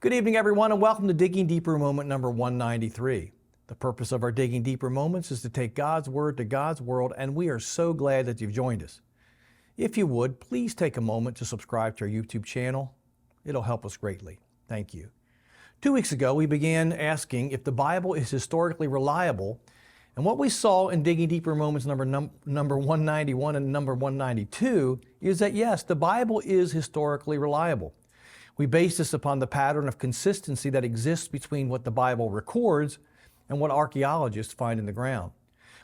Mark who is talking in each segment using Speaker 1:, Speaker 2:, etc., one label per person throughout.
Speaker 1: Good evening, everyone, and welcome to Digging Deeper moment number 193. The purpose of our Digging Deeper moments is to take God's Word to God's world, and we are so glad that you've joined us. If you would, please take a moment to subscribe to our YouTube channel. It'll help us greatly. Thank you. 2 weeks ago, we began asking if the Bible is historically reliable, and what we saw in Digging Deeper moments number 191 and number 192 is that yes, the Bible is historically reliable. We base this upon the pattern of consistency that exists between what the Bible records and what archaeologists find in the ground.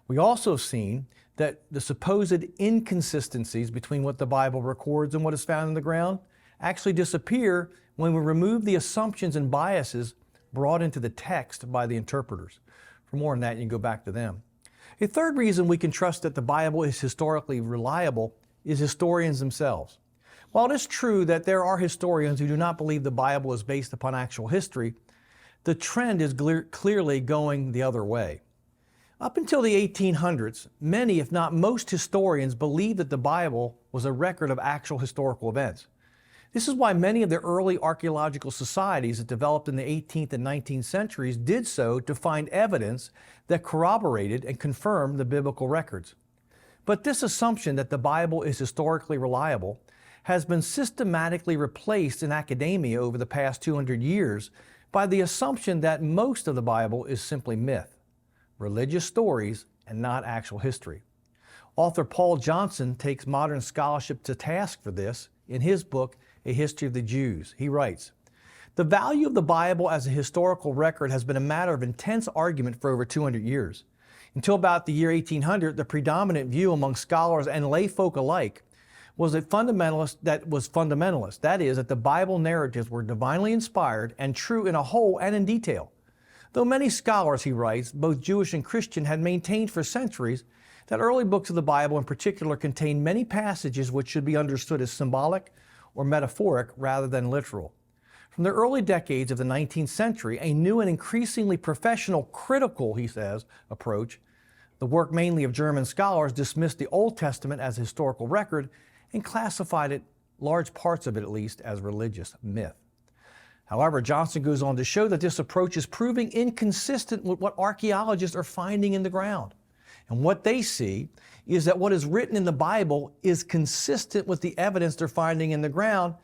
Speaker 1: We also have seen that the supposed inconsistencies between what the Bible records and what is found in the ground actually disappear when we remove the assumptions and biases brought into the text by the interpreters. For more on that, you can go back to them. A third reason we can trust that the Bible is historically reliable is historians themselves. While it is true that there are historians who do not believe the Bible is based upon actual history, the trend is clearly going the other way. Up until the 1800s, many, if not most historians, believed that the Bible was a record of actual historical events. This is why many of the early archaeological societies that developed in the 18th and 19th centuries did so to find evidence that corroborated and confirmed the biblical records. But this assumption that the Bible is historically reliable has been systematically replaced in academia over the past 200 years by the assumption that most of the Bible is simply myth, religious stories, and not actual history. Author Paul Johnson takes modern scholarship to task for this in his book, A History of the Jews. He writes, "The value of the Bible as a historical record has been a matter of intense argument for over 200 years. Until about the year 1800, the predominant view among scholars and lay folk alike was fundamentalist. That is, that the Bible narratives were divinely inspired and true in a whole and in detail. Though many scholars," he writes, "both Jewish and Christian, had maintained for centuries that early books of the Bible in particular contained many passages which should be understood as symbolic or metaphoric rather than literal. From the early decades of the 19th century, a new and increasingly professional, critical," he says, "approach, the work mainly of German scholars, dismissed the Old Testament as a historical record and classified it, large parts of it at least, as religious myth." However, Johnson goes on to show that this approach is proving inconsistent with what archaeologists are finding in the ground. And what they see is that what is written in the Bible is consistent with the evidence they're finding in the ground,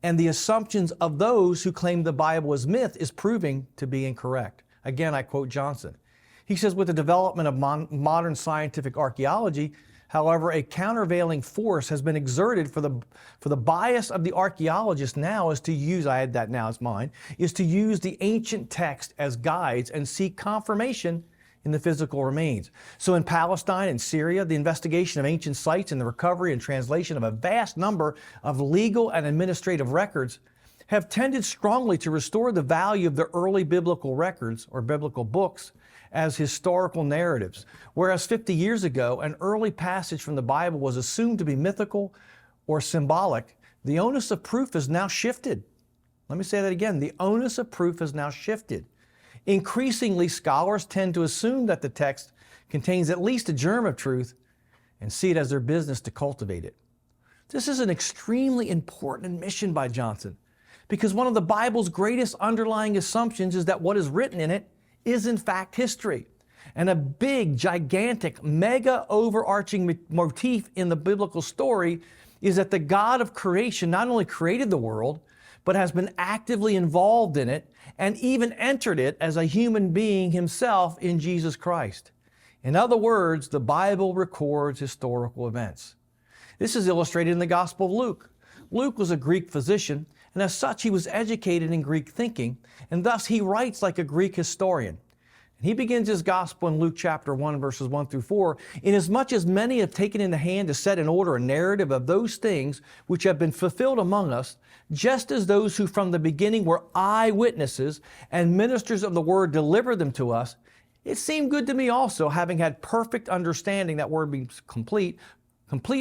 Speaker 1: and the assumptions of those who claim the Bible is myth is proving to be incorrect. Again, I quote Johnson. He says, "With the development of modern scientific archaeology, however, a countervailing force has been exerted for the bias of the archaeologist now is to use," I add that now, it's mine, "is to use the ancient text as guides and seek confirmation in the physical remains. So in Palestine and Syria, the investigation of ancient sites and the recovery and translation of a vast number of legal and administrative records have tended strongly to restore the value of the early biblical records or biblical books as historical narratives. Whereas 50 years ago, an early passage from the Bible was assumed to be mythical or symbolic, the onus of proof has now shifted." Let me say that again. The onus of proof has now shifted. Increasingly, scholars tend to assume that the text contains at least a germ of truth and see it as their business to cultivate it. This is an extremely important admission by Johnson, because one of the Bible's greatest underlying assumptions is that what is written in it is in fact history. And a big, gigantic, mega overarching motif in the biblical story is that the God of creation not only created the world, but has been actively involved in it and even entered it as a human being himself in Jesus Christ. In other words, the Bible records historical events. This is illustrated in the Gospel of Luke. Luke was a Greek physician, and as such he was educated in Greek thinking, and thus he writes like a Greek historian. And he begins his gospel in Luke chapter 1, verses 1 through 4, "Inasmuch as many have taken in the hand to set in order a narrative of those things which have been fulfilled among us, just as those who from the beginning were eyewitnesses and ministers of the word delivered them to us, it seemed good to me also, having had perfect understanding," that word means complete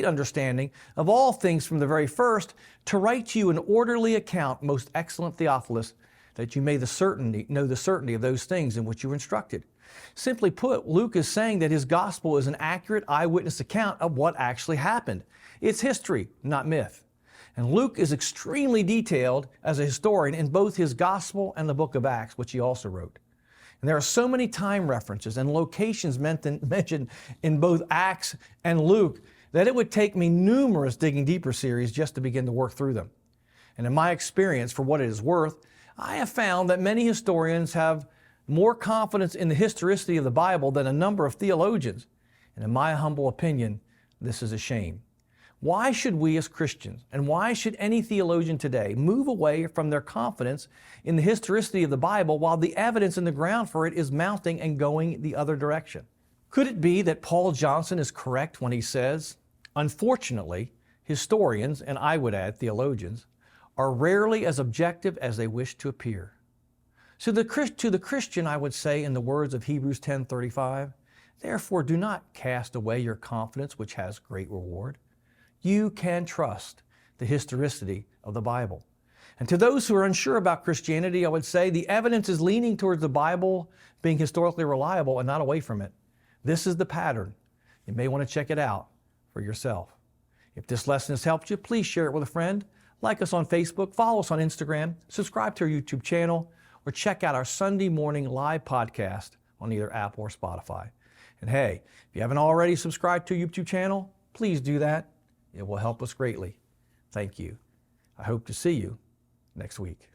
Speaker 1: understanding of all things from the very first, "to write to you an orderly account, most excellent Theophilus, that you may know the certainty of those things in which you were instructed." Simply put, Luke is saying that his gospel is an accurate eyewitness account of what actually happened. It's history, not myth. And Luke is extremely detailed as a historian in both his gospel and the book of Acts, which he also wrote. And there are so many time references and locations mentioned in both Acts and Luke that it would take me numerous Digging Deeper series just to begin to work through them. And in my experience, for what it is worth, I have found that many historians have more confidence in the historicity of the Bible than a number of theologians. And in my humble opinion, this is a shame. Why should we as Christians, and why should any theologian today, move away from their confidence in the historicity of the Bible while the evidence in the ground for it is mounting and going the other direction? Could it be that Paul Johnson is correct when he says, unfortunately, historians, and I would add theologians, are rarely as objective as they wish to appear? So to the Christian, I would say in the words of Hebrews 10:35, therefore do not cast away your confidence, which has great reward. You can trust the historicity of the Bible. And to those who are unsure about Christianity, I would say the evidence is leaning towards the Bible being historically reliable and not away from it. This is the pattern. You may want to check it out for yourself. If this lesson has helped you, please share it with a friend. Like us on Facebook, follow us on Instagram, subscribe to our YouTube channel, or check out our Sunday morning live podcast on either Apple or Spotify. And hey, if you haven't already subscribed to our YouTube channel, please do that. It will help us greatly. Thank you. I hope to see you next week.